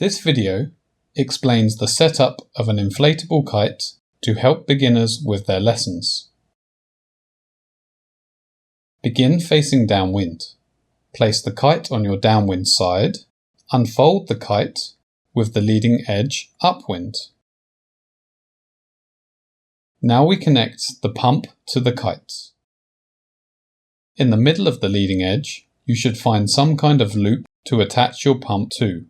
This video explains the setup of an inflatable kite to help beginners with their lessons. Begin facing downwind. Place the kite on your downwind side. Unfold the kite with the leading edge upwind. Now we connect the pump to the kite. In the middle of the leading edge, you should find some kind of loop to attach your pump to.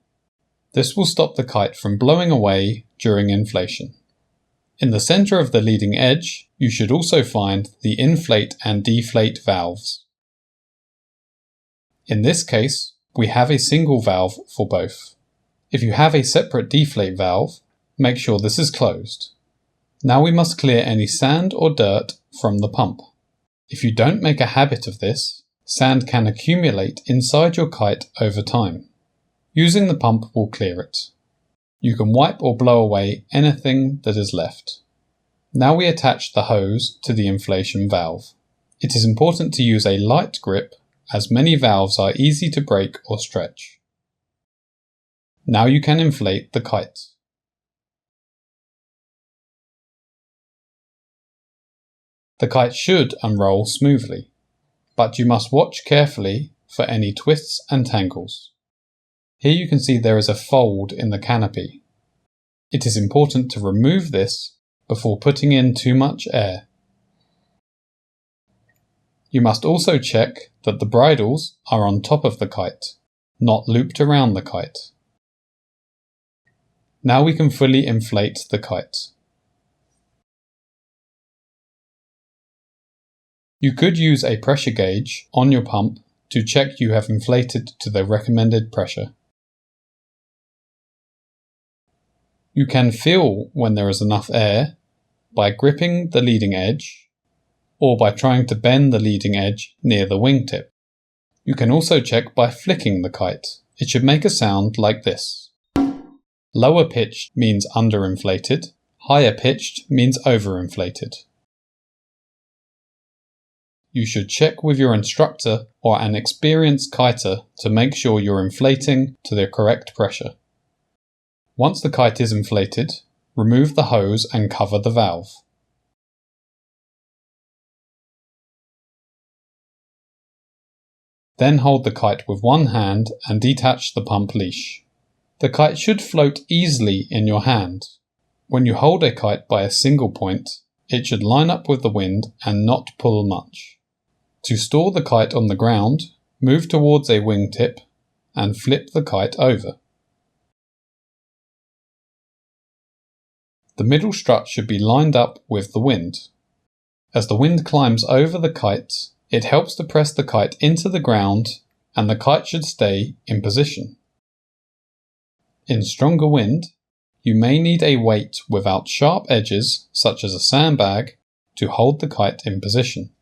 This will stop the kite from blowing away during inflation. In the center of the leading edge, you should also find the inflate and deflate valves. In this case, we have a single valve for both. If you have a separate deflate valve, make sure this is closed. Now we must clear any sand or dirt from the pump. If you don't make a habit of this, sand can accumulate inside your kite over time. Using the pump will clear it. You can wipe or blow away anything that is left. Now we attach the hose to the inflation valve. It is important to use a light grip as many valves are easy to break or stretch. Now you can inflate the kite. The kite should unroll smoothly, but you must watch carefully for any twists and tangles. Here you can see there is a fold in the canopy. It is important to remove this before putting in too much air. You must also check that the bridles are on top of the kite, not looped around the kite. Now we can fully inflate the kite. You could use a pressure gauge on your pump to check you have inflated to the recommended pressure. You can feel when there is enough air by gripping the leading edge or by trying to bend the leading edge near the wingtip. You can also check by flicking the kite. It should make a sound like this. Lower pitched means underinflated, higher pitched means overinflated. You should check with your instructor or an experienced kiter to make sure you're inflating to the correct pressure. Once the kite is inflated, remove the hose and cover the valve. Then hold the kite with one hand and detach the pump leash. The kite should float easily in your hand. When you hold a kite by a single point, it should line up with the wind and not pull much. To store the kite on the ground, move towards a wingtip and flip the kite over. The middle strut should be lined up with the wind. As the wind climbs over the kite, it helps to press the kite into the ground and the kite should stay in position. In stronger wind, you may need a weight without sharp edges, such as a sandbag, to hold the kite in position.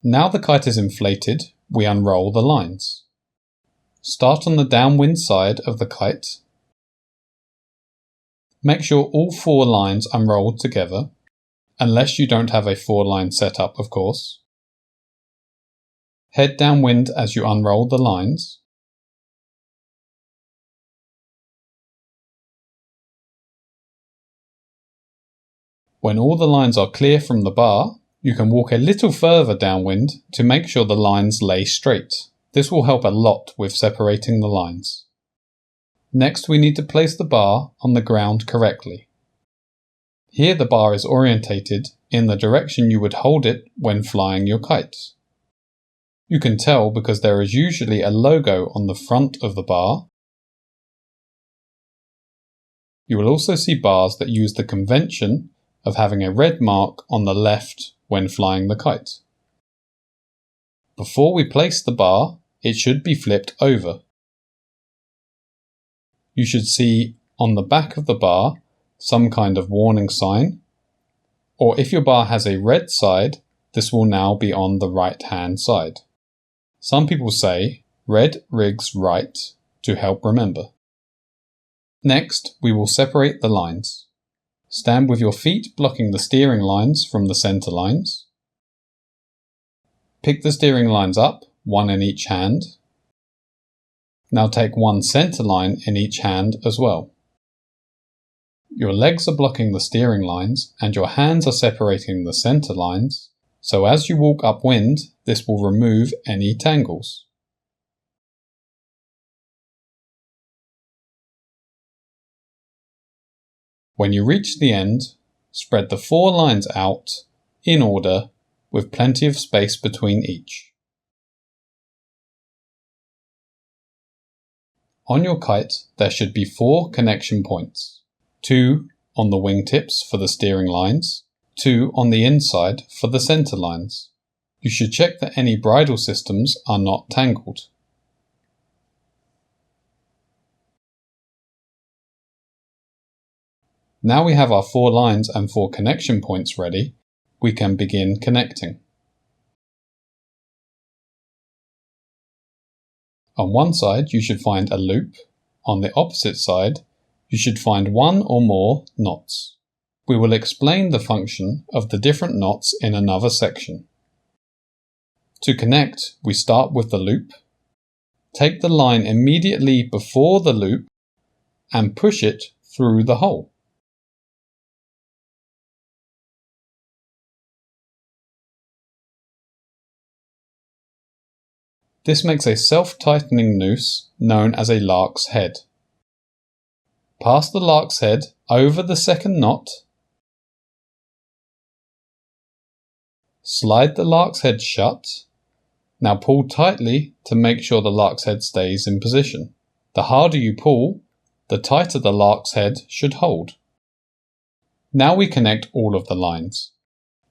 Now the kite is inflated, we unroll the lines. Start on the downwind side of the kite. Make sure all 4 lines unrolled together, unless you don't have a 4-line setup, of course. Head downwind as you unroll the lines. When all the lines are clear from the bar, you can walk a little further downwind to make sure the lines lay straight. This will help a lot with separating the lines. Next, we need to place the bar on the ground correctly. Here the bar is orientated in the direction you would hold it when flying your kite. You can tell because there is usually a logo on the front of the bar. You will also see bars that use the convention of having a red mark on the left when flying the kite. Before we place the bar, it should be flipped over. You should see on the back of the bar some kind of warning sign, or if your bar has a red side, this will now be on the right hand side. Some people say red rigs right to help remember. Next, we will separate the lines. Stand with your feet blocking the steering lines from the center lines. Pick the steering lines up, one in each hand. Now take one center line in each hand as well. Your legs are blocking the steering lines and your hands are separating the center lines, so as you walk upwind, this will remove any tangles. When you reach the end, spread the 4 lines out in order with plenty of space between each. On your kite, there should be 4 connection points, 2 on the wingtips for the steering lines, 2 on the inside for the center lines. You should check that any bridle systems are not tangled. Now we have our 4 lines and 4 connection points ready, we can begin connecting. On one side you should find a loop, on the opposite side you should find 1 or more knots. We will explain the function of the different knots in another section. To connect, we start with the loop, take the line immediately before the loop and push it through the hole. This makes a self-tightening noose known as a lark's head. Pass the lark's head over the second knot. Slide the lark's head shut. Now pull tightly to make sure the lark's head stays in position. The harder you pull, the tighter the lark's head should hold. Now we connect all of the lines.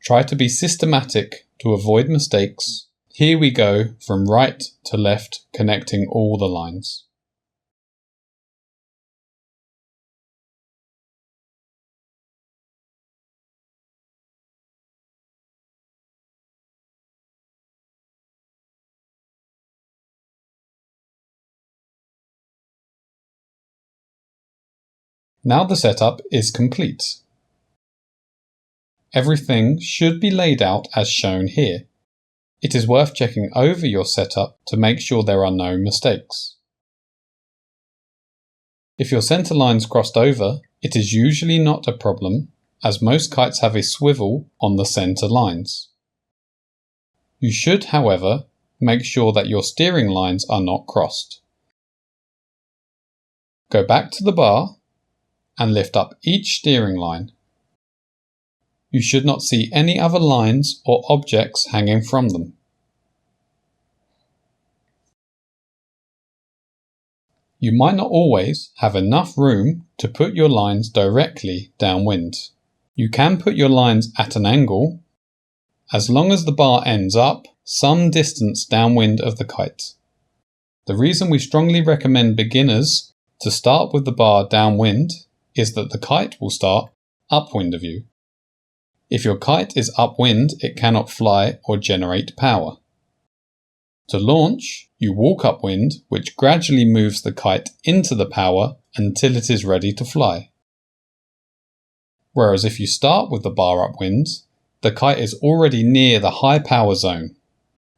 Try to be systematic to avoid mistakes. Here we go from right to left, connecting all the lines. Now the setup is complete. Everything should be laid out as shown here. It is worth checking over your setup to make sure there are no mistakes. If your center lines crossed over, it is usually not a problem, as most kites have a swivel on the center lines. You should, however, make sure that your steering lines are not crossed. Go back to the bar and lift up each steering line. You should not see any other lines or objects hanging from them. You might not always have enough room to put your lines directly downwind. You can put your lines at an angle, as long as the bar ends up some distance downwind of the kite. The reason we strongly recommend beginners to start with the bar downwind is that the kite will start upwind of you. If your kite is upwind, it cannot fly or generate power. To launch, you walk upwind, which gradually moves the kite into the power until it is ready to fly. Whereas if you start with the bar upwind, the kite is already near the high power zone.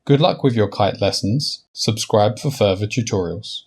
Good luck with your kite lessons. Subscribe for further tutorials.